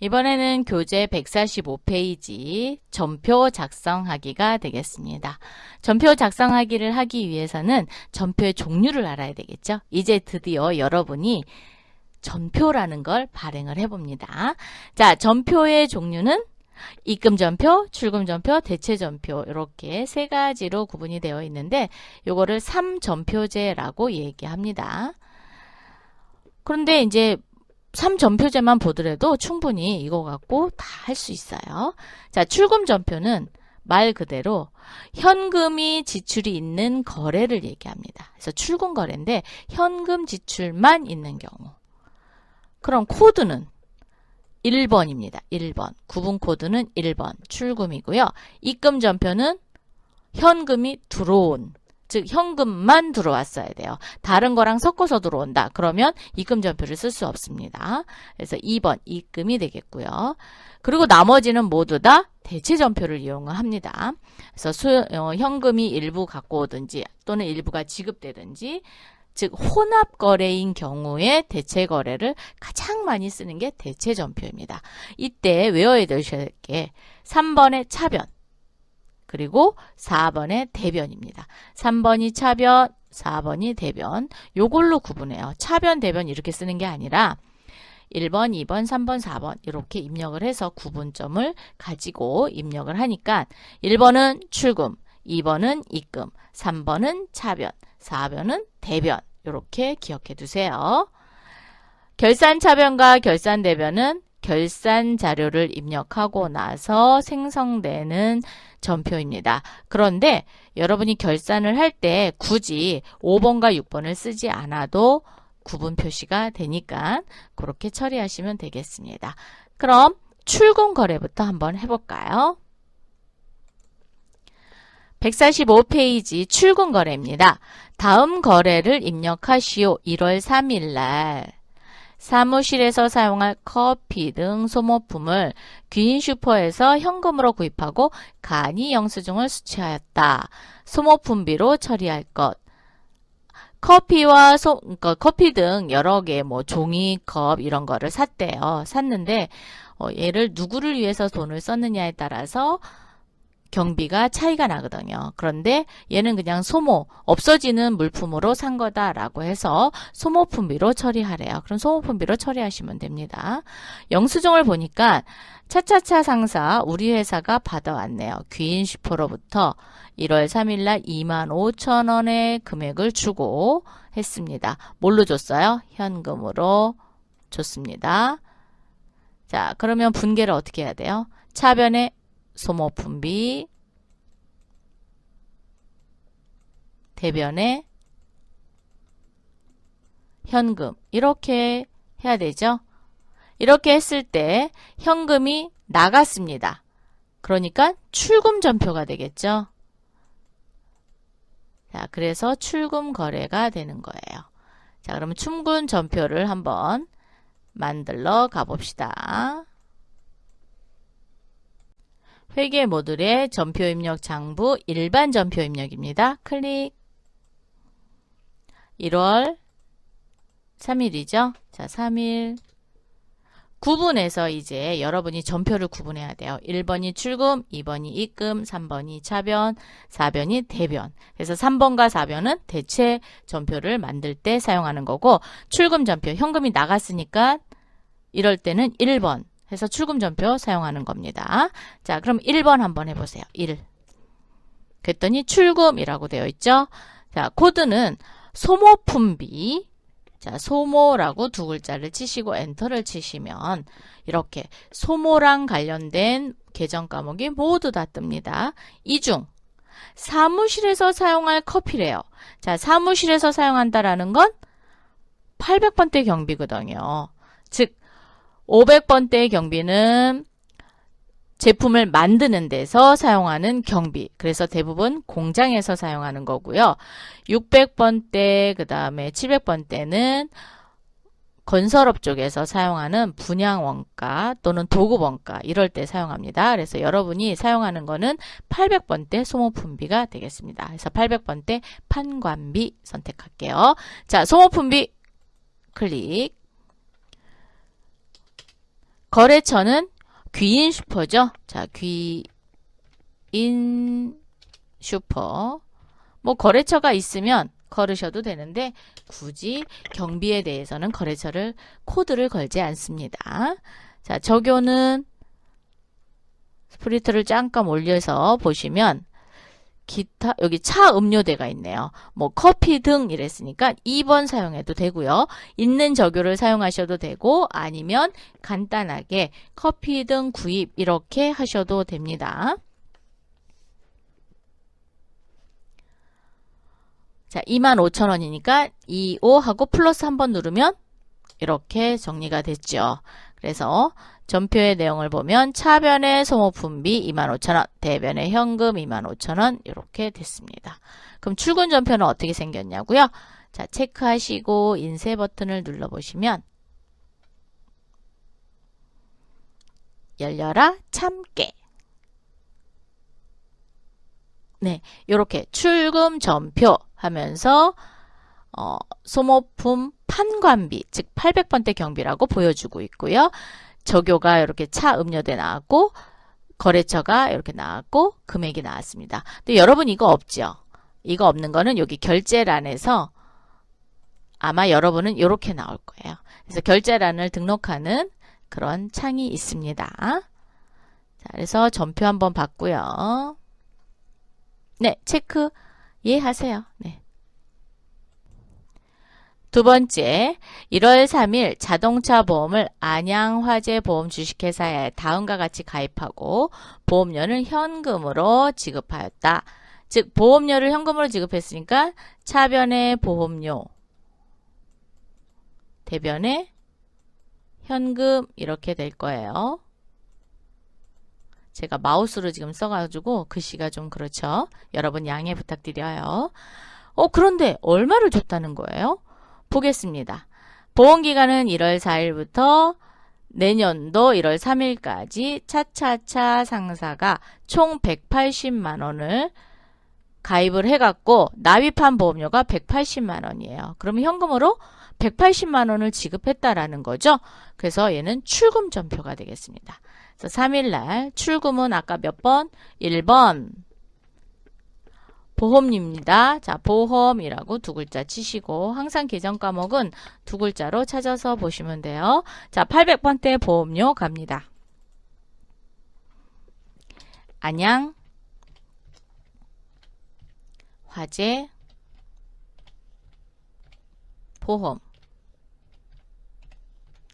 이번에는 교재 145페이지 전표 작성하기가 되겠습니다. 전표 작성하기를 하기 위해서는 전표의 종류를 알아야 되겠죠. 이제 드디어 여러분이 전표라는 걸 발행을 해봅니다. 자, 전표의 종류는 입금전표, 출금전표, 대체전표 이렇게 세 가지로 구분이 되어 있는데 요거를 3전표제라고 얘기합니다. 그런데 이제 3전표제만 보더라도 충분히 이거 갖고 다 할 수 있어요. 자, 출금전표는 말 그대로 현금이 지출이 있는 거래를 얘기합니다. 그래서 출금거래인데 현금 지출만 있는 경우. 그럼 코드는 1번입니다. 1번. 구분 코드는 1번. 출금이고요. 입금전표는 현금이 들어온, 즉 현금만 들어왔어야 돼요. 다른 거랑 섞어서 들어온다. 그러면 입금전표를 쓸 수 없습니다. 그래서 2번 입금이 되겠고요. 그리고 나머지는 모두 다 대체전표를 이용을 합니다. 그래서 현금이 일부 갖고 오든지 또는 일부가 지급되든지 즉 혼합거래인 경우에 대체거래를 가장 많이 쓰는 게 대체전표입니다. 이때 외워야 되셔야 될 게 3번의 차변 그리고 4번의 대변입니다. 3번이 차변, 4번이 대변. 요걸로 구분해요. 차변, 대변 이렇게 쓰는 게 아니라 1번, 2번, 3번, 4번 이렇게 입력을 해서 구분점을 가지고 입력을 하니까 1번은 출금, 2번은 입금, 3번은 차변, 4번은 대변 이렇게 기억해 두세요. 결산 차변과 결산 대변은 결산 자료를 입력하고 나서 생성되는 전표입니다. 그런데 여러분이 결산을 할 때 굳이 5번과 6번을 쓰지 않아도 구분 표시가 되니까 그렇게 처리하시면 되겠습니다. 그럼 출금 거래부터 한번 해볼까요? 145페이지 출금 거래입니다. 다음 거래를 입력하시오. 1월 3일 날 사무실에서 사용할 커피 등 소모품을 귀인 슈퍼에서 현금으로 구입하고 간이 영수증을 수취하였다. 소모품비로 처리할 것. 커피와 그러니까 커피 등 여러 개 뭐 종이컵 이런 거를 샀대요. 샀는데 얘를 누구를 위해서 돈을 썼느냐에 따라서 경비가 차이가 나거든요. 그런데 얘는 그냥 소모, 없어지는 물품으로 산 거다라고 해서 소모품비로 처리하래요. 그럼 소모품비로 처리하시면 됩니다. 영수증을 보니까 차차차 상사 우리 회사가 받아왔네요. 귀인 슈퍼로부터 1월 3일 날 25,000원의 금액을 주고 했습니다. 뭘로 줬어요? 현금으로 줬습니다. 자, 그러면 분계를 어떻게 해야 돼요? 차변에 소모품비, 대변에 현금 이렇게 해야 되죠. 이렇게 했을 때 현금이 나갔습니다. 그러니까 출금 전표가 되겠죠. 자, 그래서 출금 거래가 되는 거예요. 자, 그러면 출금 전표를 한번 만들러 가봅시다. 회계 모듈의 전표 입력 장부 일반 전표 입력입니다. 클릭. 1월 3일이죠. 자, 3일. 구분해서 이제 여러분이 전표를 구분해야 돼요. 1번이 출금, 2번이 입금, 3번이 차변, 4번이 대변. 그래서 3번과 4번은 대체 전표를 만들 때 사용하는 거고 출금 전표, 현금이 나갔으니까 이럴 때는 1번. 해서 출금 전표 사용하는 겁니다. 자, 그럼 1번 한번 해보세요. 1. 그랬더니 출금이라고 되어 있죠. 자, 코드는 소모품비. 자, 소모라고 두 글자를 치시고 엔터를 치시면 이렇게 소모랑 관련된 계정 과목이 모두 다 뜹니다. 이 중 사무실에서 사용할 커피래요. 자, 사무실에서 사용한다라는 건 800번대 경비거든요. 즉 500번대의 경비는 제품을 만드는 데서 사용하는 경비. 그래서 대부분 공장에서 사용하는 거고요. 600번대, 그 다음에 700번대는 건설업 쪽에서 사용하는 분양원가 또는 도급원가 이럴 때 사용합니다. 그래서 여러분이 사용하는 거는 800번대 소모품비가 되겠습니다. 그래서 800번대 판관비 선택할게요. 자, 소모품비 클릭. 거래처는 귀인 슈퍼죠. 자, 귀인 슈퍼. 뭐 거래처가 있으면 걸으셔도 되는데 굳이 경비에 대해서는 거래처를 코드를 걸지 않습니다. 자, 적요는 스프리트를 잠깐 올려서 보시면 기타 여기 차 음료대가 있네요. 뭐 커피 등 이랬으니까 2번 사용해도 되고요. 있는 적요를 사용하셔도 되고 아니면 간단하게 커피 등 구입 이렇게 하셔도 됩니다. 자, 25,000원이니까 25 하고 플러스 한번 누르면 이렇게 정리가 됐죠. 그래서 전표의 내용을 보면 차변의 소모품비 25,000원, 대변의 현금 25,000원 이렇게 됐습니다. 그럼 출근 전표는 어떻게 생겼냐고요? 자, 체크하시고 인쇄 버튼을 눌러보시면 열려라 참깨. 네, 이렇게 출금 전표 하면서 소모품 판관비, 즉 800번대 경비라고 보여주고 있고요. 적요가 이렇게 차 음료대 나왔고 거래처가 이렇게 나왔고 금액이 나왔습니다. 근데 여러분 이거 없죠? 이거 없는 거는 여기 결제란에서 아마 여러분은 이렇게 나올 거예요. 그래서 결제란을 등록하는 그런 창이 있습니다. 자, 그래서 전표 한번 봤고요. 네, 체크 예 하세요. 네. 두 번째, 1월 3일 자동차 보험을 안양화재보험 주식회사에 다음과 같이 가입하고 보험료는 현금으로 지급하였다. 즉 보험료를 현금으로 지급했으니까 차변의 보험료, 대변의 현금 이렇게 될 거예요. 제가 마우스로 지금 써가지고 글씨가 좀 그렇죠. 여러분 양해 부탁드려요. 그런데 얼마를 줬다는 거예요? 보겠습니다. 보험기간은 1월 4일부터 내년도 1월 3일까지 차차차 상사가 총 180만원을 가입을 해갖고 납입한 보험료가 180만원이에요. 그러면 현금으로 180만원을 지급했다라는 거죠. 그래서 얘는 출금 전표가 되겠습니다. 그래서 3일날 출금은 아까 몇 번? 1번 보험입니다. 자, 보험이라고 두 글자 치시고 항상 계정 과목은 두 글자로 찾아서 보시면 돼요. 자, 800번대 보험료 갑니다. 안양 화재 보험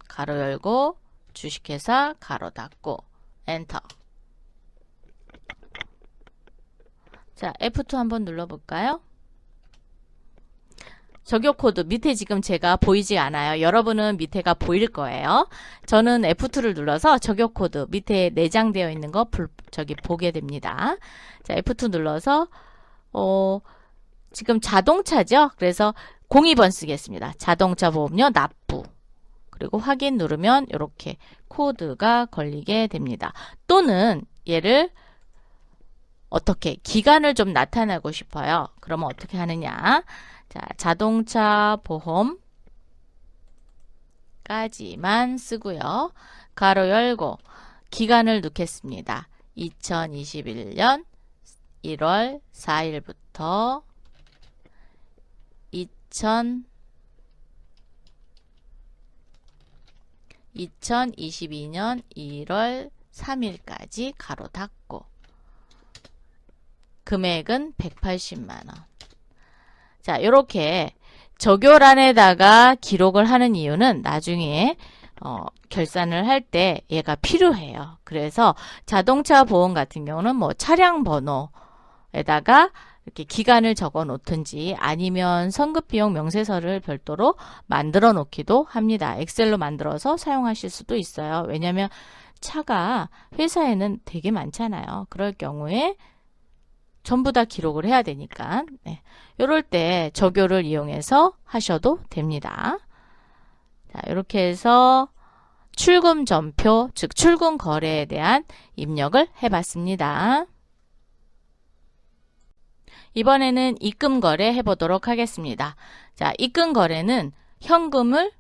가로 열고 주식회사 가로 닫고 엔터. 자, F2 한번 눌러볼까요? 적요 코드 밑에 지금 제가 보이지 않아요. 여러분은 밑에가 보일 거예요. 저는 F2를 눌러서 적요 코드 밑에 내장되어 있는 거 저기 보게 됩니다. 자, F2 눌러서 지금 자동차죠. 그래서 02번 쓰겠습니다. 자동차 보험료 납부. 그리고 확인 누르면 이렇게 코드가 걸리게 됩니다. 또는 얘를 어떻게 기간을 좀 나타내고 싶어요. 그러면 어떻게 하느냐? 자, 자동차 보험까지만 쓰고요. 가로 열고 기간을 넣겠습니다. 2021년 1월 4일부터 2022년 1월 3일까지 가로 닫고 금액은 180만원. 자, 이렇게 적요란에다가 기록을 하는 이유는 나중에 결산을 할 때 얘가 필요해요. 그래서 자동차 보험 같은 경우는 뭐 차량 번호에다가 이렇게 기간을 적어 놓든지 아니면 선급비용 명세서를 별도로 만들어 놓기도 합니다. 엑셀로 만들어서 사용하실 수도 있어요. 왜냐하면 차가 회사에는 되게 많잖아요. 그럴 경우에 전부 다 기록을 해야 되니까 네. 이럴 때 적요를 이용해서 하셔도 됩니다. 자, 이렇게 해서 출금 전표, 즉 출금 거래에 대한 입력을 해봤습니다. 이번에는 입금 거래 해보도록 하겠습니다. 자, 입금 거래는 현금을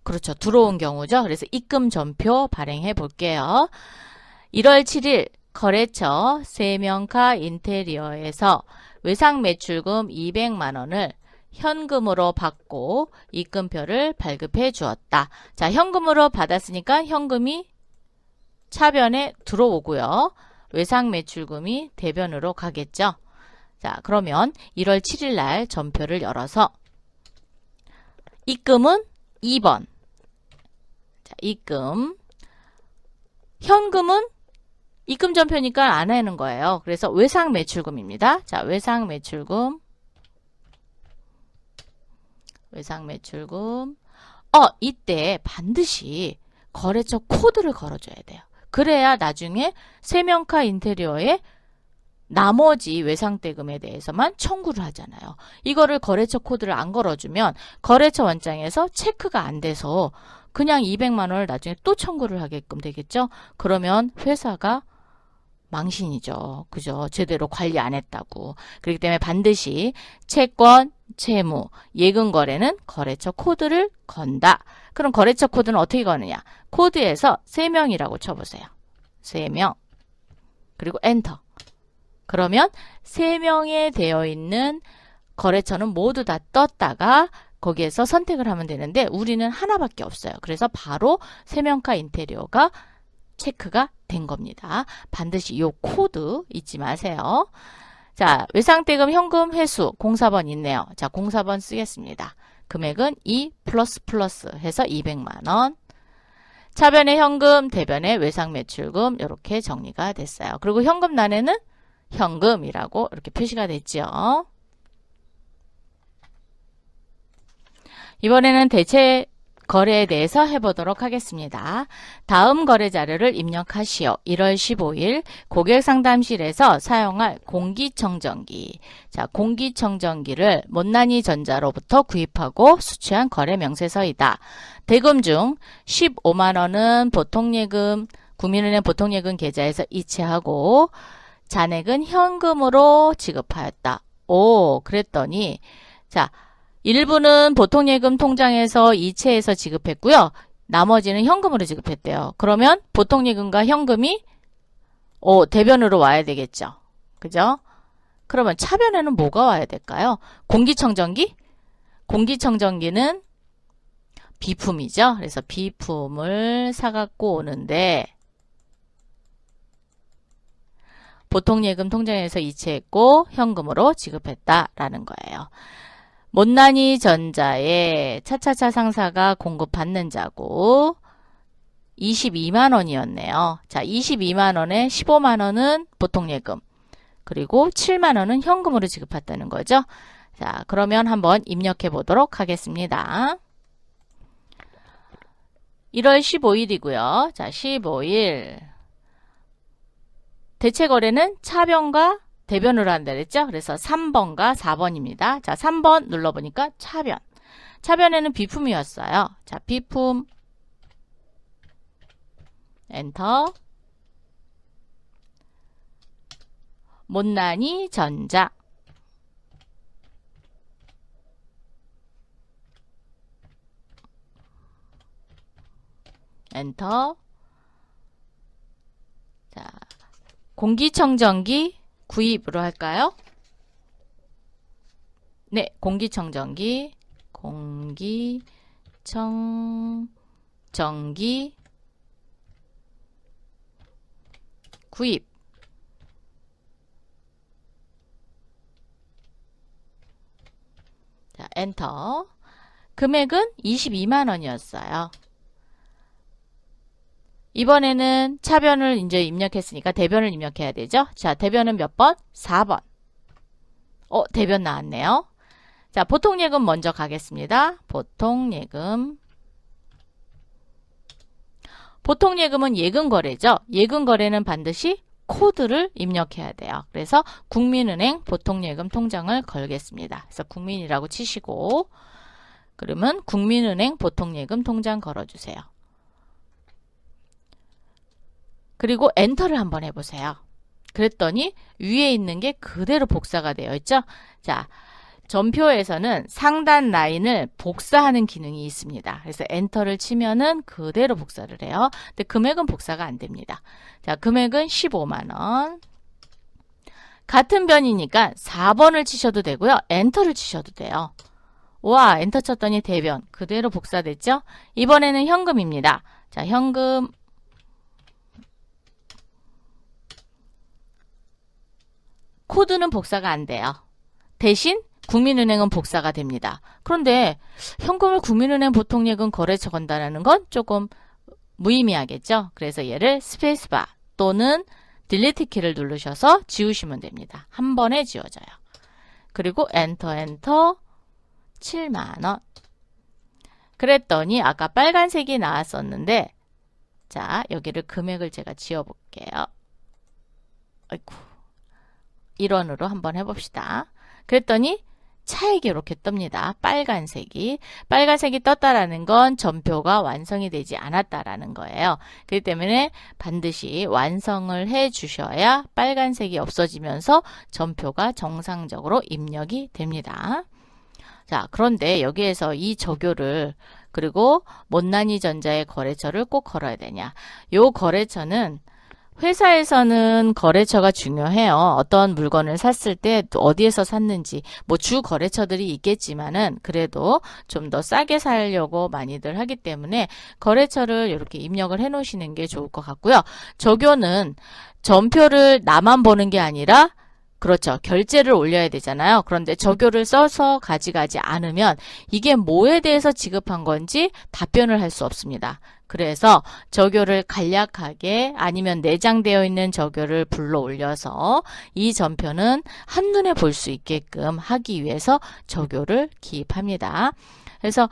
그렇죠. 들어온 경우죠. 그래서 입금 전표 발행해 볼게요. 1월 7일 거래처 세명카 인테리어에서 외상 매출금 200만 원을 현금으로 받고 입금표를 발급해 주었다. 자, 현금으로 받았으니까 현금이 차변에 들어오고요. 외상 매출금이 대변으로 가겠죠. 자, 그러면 1월 7일 날 전표를 열어서 입금은 2번. 자, 입금. 현금은 입금 전표니까 안 하는 거예요. 그래서 외상 매출금입니다. 자, 외상 매출금. 외상 매출금. 이때 반드시 거래처 코드를 걸어줘야 돼요. 그래야 나중에 세명카 인테리어에 나머지 외상대금에 대해서만 청구를 하잖아요. 이거를 거래처 코드를 안 걸어주면 거래처 원장에서 체크가 안 돼서 그냥 200만 원을 나중에 또 청구를 하게끔 되겠죠. 그러면 회사가 망신이죠. 그죠? 제대로 관리 안 했다고. 그렇기 때문에 반드시 채권, 채무, 예금 거래는 거래처 코드를 건다. 그럼 거래처 코드는 어떻게 거느냐? 코드에서 3명이라고 쳐보세요. 3명. 그리고 엔터. 그러면 3명에 되어 있는 거래처는 모두 다 떴다가 거기에서 선택을 하면 되는데 우리는 하나밖에 없어요. 그래서 바로 세명카 인테리어가 체크가 된 겁니다. 반드시 이 코드 잊지 마세요. 자, 외상대금 현금 회수 04번 있네요. 자, 04번 쓰겠습니다. 금액은 2 플러스 해서 200만 원. 차변의 현금, 대변의 외상 매출금 이렇게 정리가 됐어요. 그리고 현금란에는 현금이라고 이렇게 표시가 됐죠. 이번에는 대체 거래에 대해서 해보도록 하겠습니다. 다음 거래 자료를 입력하시오. 1월 15일 고객상담실에서 사용할 공기청정기. 자, 공기청정기를 못난이 전자로부터 구입하고 수취한 거래 명세서이다. 대금 중 15만 원은 보통예금, 국민은행 보통예금 계좌에서 이체하고 잔액은 현금으로 지급하였다. 오, 그랬더니 자, 일부는 보통예금 통장에서 이체해서 지급했고요. 나머지는 현금으로 지급했대요. 그러면 보통예금과 현금이 대변으로 와야 되겠죠. 그죠? 그러면 차변에는 뭐가 와야 될까요? 공기청정기? 공기청정기는 비품이죠. 그래서 비품을 사갖고 오는데 보통예금 통장에서 이체했고 현금으로 지급했다라는 거예요. 못난이 전자에 차차차 상사가 공급받는 자고 22만 원이었네요. 자, 22만 원에 15만 원은 보통예금 그리고 7만 원은 현금으로 지급했다는 거죠. 자, 그러면 한번 입력해 보도록 하겠습니다. 1월 15일이고요. 자, 15일 대체 거래는 차변과 대변으로 한다 그랬죠? 그래서 3번과 4번입니다. 자, 3번 눌러보니까 차변. 차변에는 비품이었어요. 자, 비품. 엔터. 못난이 전자. 엔터. 자, 공기청정기 구입으로 할까요? 네, 공기청정기 구입. 자, 엔터. 금액은 22만 원이었어요. 이번에는 차변을 이제 입력했으니까 대변을 입력해야 되죠. 자, 대변은 몇 번? 4번. 대변 나왔네요. 자, 보통예금 먼저 가겠습니다. 보통예금. 보통예금은 예금거래죠. 예금거래는 반드시 코드를 입력해야 돼요. 그래서 국민은행 보통예금 통장을 걸겠습니다. 그래서 국민이라고 치시고 그러면 국민은행 보통예금 통장 걸어주세요. 그리고 엔터를 한번 해보세요. 그랬더니 위에 있는 게 그대로 복사가 되어 있죠. 자, 전표에서는 상단 라인을 복사하는 기능이 있습니다. 그래서 엔터를 치면은 그대로 복사를 해요. 근데 금액은 복사가 안 됩니다. 자, 금액은 15만 원. 같은 변이니까 4번을 치셔도 되고요. 엔터를 치셔도 돼요. 와, 엔터 쳤더니 대변 그대로 복사됐죠? 이번에는 현금입니다. 자, 현금 코드는 복사가 안 돼요. 대신 국민은행은 복사가 됩니다. 그런데 현금을 국민은행 보통예금 거래처 건다는 건 조금 무의미하겠죠? 그래서 얘를 스페이스바 또는 딜리트 키를 누르셔서 지우시면 됩니다. 한 번에 지워져요. 그리고 엔터 7만원. 그랬더니 아까 빨간색이 나왔었는데 자, 여기를 금액을 제가 지워볼게요. 아이고. 1원으로 한번 해봅시다. 그랬더니 차액이 이렇게 뜹니다. 빨간색이. 빨간색이 떴다라는 건 전표가 완성이 되지 않았다라는 거예요. 그렇기 때문에 반드시 완성을 해 주셔야 빨간색이 없어지면서 전표가 정상적으로 입력이 됩니다. 자, 그런데 여기에서 이 적요를 그리고 못난이 전자의 거래처를 꼭 걸어야 되냐. 요 거래처는 회사에서는 거래처가 중요해요. 어떤 물건을 샀을 때 어디에서 샀는지 뭐 주 거래처들이 있겠지만은 그래도 좀 더 싸게 사려고 많이들 하기 때문에 거래처를 이렇게 입력을 해 놓으시는 게 좋을 것 같고요. 적요는 전표를 나만 보는 게 아니라 그렇죠. 결제를 올려야 되잖아요. 그런데 적요를 써서 가져가지 않으면 이게 뭐에 대해서 지급한 건지 답변을 할 수 없습니다. 그래서 적요를 간략하게 아니면 내장되어 있는 적요를 불러 올려서 이 전표는 한눈에 볼 수 있게끔 하기 위해서 적요를 기입합니다. 그래서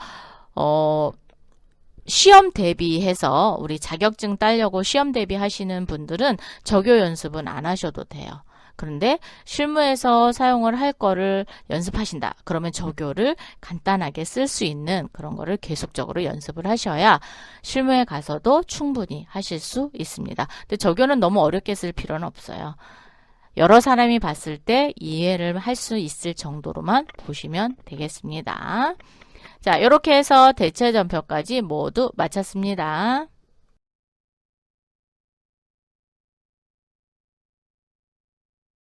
시험 대비해서 우리 자격증 따려고 시험 대비하시는 분들은 적요 연습은 안 하셔도 돼요. 그런데 실무에서 사용을 할 거를 연습하신다. 그러면 적요를 간단하게 쓸 수 있는 그런 거를 계속적으로 연습을 하셔야 실무에 가서도 충분히 하실 수 있습니다. 근데 적요는 너무 어렵게 쓸 필요는 없어요. 여러 사람이 봤을 때 이해를 할 수 있을 정도로만 보시면 되겠습니다. 자, 이렇게 해서 대체 전표까지 모두 마쳤습니다.